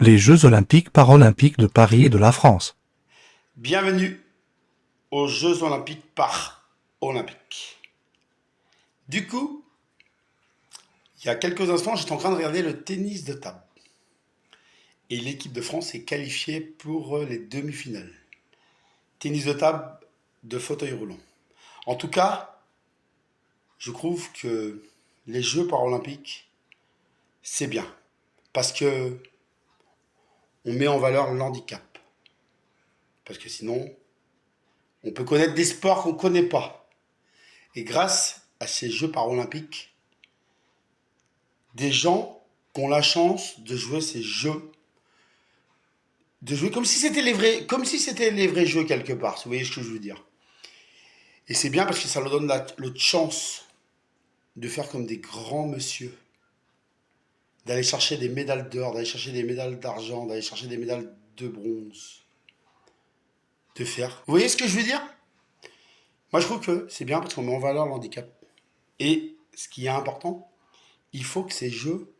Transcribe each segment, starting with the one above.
les Jeux olympiques paralympiques de Paris et de la France. Bienvenue aux Jeux olympiques paralympiques. Du coup, il y a quelques instants, j'étais en train de regarder le tennis de table. Et l'équipe de France est qualifiée pour les demi-finales. Tennis de table de fauteuil roulant. En tout cas, je trouve que les Jeux paralympiques, c'est bien. Parce que on met en valeur l'handicap. Parce que sinon, on peut connaître des sports qu'on ne connaît pas. Et grâce à ces Jeux paralympiques, des gens qui ont la chance de jouer ces jeux, de jouer comme si c'était les vrais jeux quelque part. Vous voyez ce que je veux dire? Et c'est bien parce que ça leur donne l'autre chance de faire comme des grands monsieur, d'aller chercher des médailles d'or, d'aller chercher des médailles d'argent, d'aller chercher des médailles de bronze, de fer. Vous voyez ce que je veux dire? Moi, je trouve que c'est bien parce qu'on met en valeur l'handicap. Et ce qui est important, il faut que ces jeux,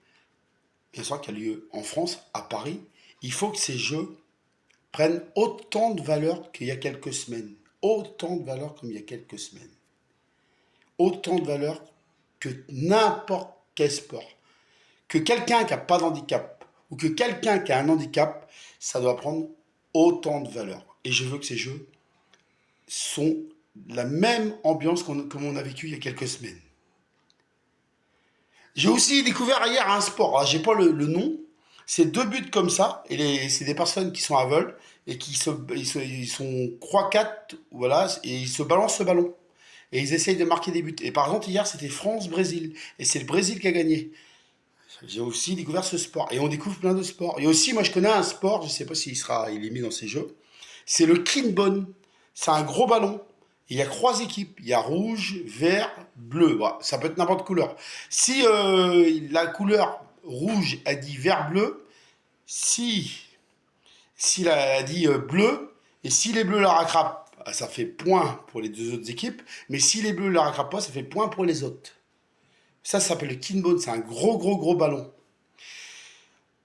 bien sûr qu'il y a lieu en France, à Paris, il faut que ces jeux prennent autant de valeur qu'il y a quelques semaines. Autant de valeur comme il y a quelques semaines. Autant de valeur que n'importe quel sport. Que quelqu'un qui n'a pas d'handicap ou que quelqu'un qui a un handicap, ça doit prendre autant de valeur. Et je veux que ces jeux sont la même ambiance comme on a vécu il y a quelques semaines. J'ai aussi découvert hier un sport, j'ai pas le nom, c'est deux buts comme ça, et c'est des personnes qui sont aveugles et ils sont 3-4, voilà, et ils se balancent ce ballon. Et ils essayent de marquer des buts. Et par exemple, hier, c'était France-Brésil. Et c'est le Brésil qui a gagné. J'ai aussi découvert ce sport. Et on découvre plein de sports. Et aussi, moi, je connais un sport, je ne sais pas il est mis dans ces jeux. C'est le kinball. C'est un gros ballon. Il y a trois équipes. Il y a rouge, vert, bleu. Bon, ça peut être n'importe quelle couleur. Si la couleur rouge a dit vert-bleu, si elle a dit bleu, et si les bleus la rattrapent, ça fait point pour les deux autres équipes. Mais si les bleus la rattrapent pas, ça fait point pour les autres. Ça s'appelle le kinball. C'est un gros ballon.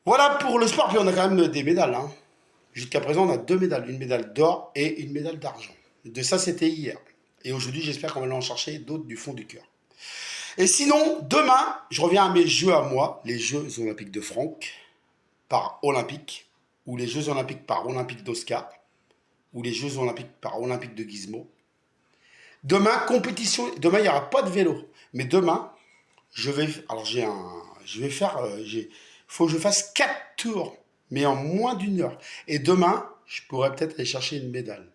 Voilà pour le sport. Puis on a quand même des médailles, hein. Jusqu'à présent, on a deux médailles. Une médaille d'or et une médaille d'argent. De ça, c'était hier. Et aujourd'hui, j'espère qu'on va aller en chercher d'autres du fond du cœur. Et sinon, demain, je reviens à mes jeux à moi, les Jeux olympiques de Franck, par olympique, ou les Jeux olympiques par olympique d'Oscar, ou les Jeux olympiques par olympique de Gizmo. Demain, compétition. Demain, il n'y aura pas de vélo. Mais demain, je vais faire, faut que je fasse 4 tours, mais en moins d'une heure. Et demain, je pourrais peut-être aller chercher une médaille.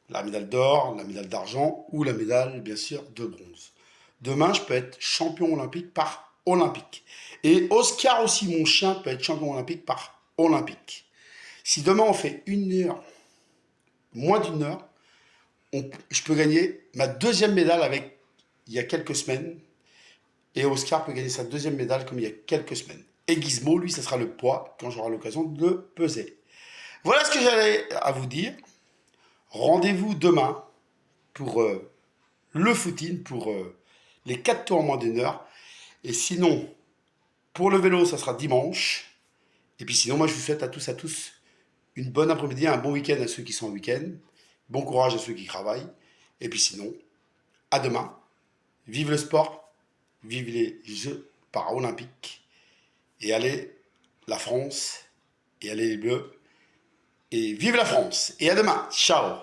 La médaille d'or, la médaille d'argent ou la médaille, bien sûr, de bronze. Demain, je peux être champion olympique par olympique. Et Oscar aussi, mon chien, peut être champion olympique par olympique. Si demain on fait une heure, moins d'une heure, je peux gagner ma deuxième médaille avec il y a quelques semaines. Et Oscar peut gagner sa deuxième médaille comme il y a quelques semaines. Et Gizmo, lui, ça sera le poids quand j'aurai l'occasion de le peser. Voilà ce que j'avais à vous dire. Rendez-vous demain pour le footing, pour les 4 tours en moins d'une heure. Et sinon, pour le vélo, ça sera dimanche. Et puis sinon, moi, je vous souhaite à tous une bonne après-midi, un bon week-end à ceux qui sont en week-end. Bon courage à ceux qui travaillent. Et puis sinon, à demain. Vive le sport, vive les Jeux paralympiques. Et allez la France, et allez les Bleus. Et vive la France. Et à demain. Ciao.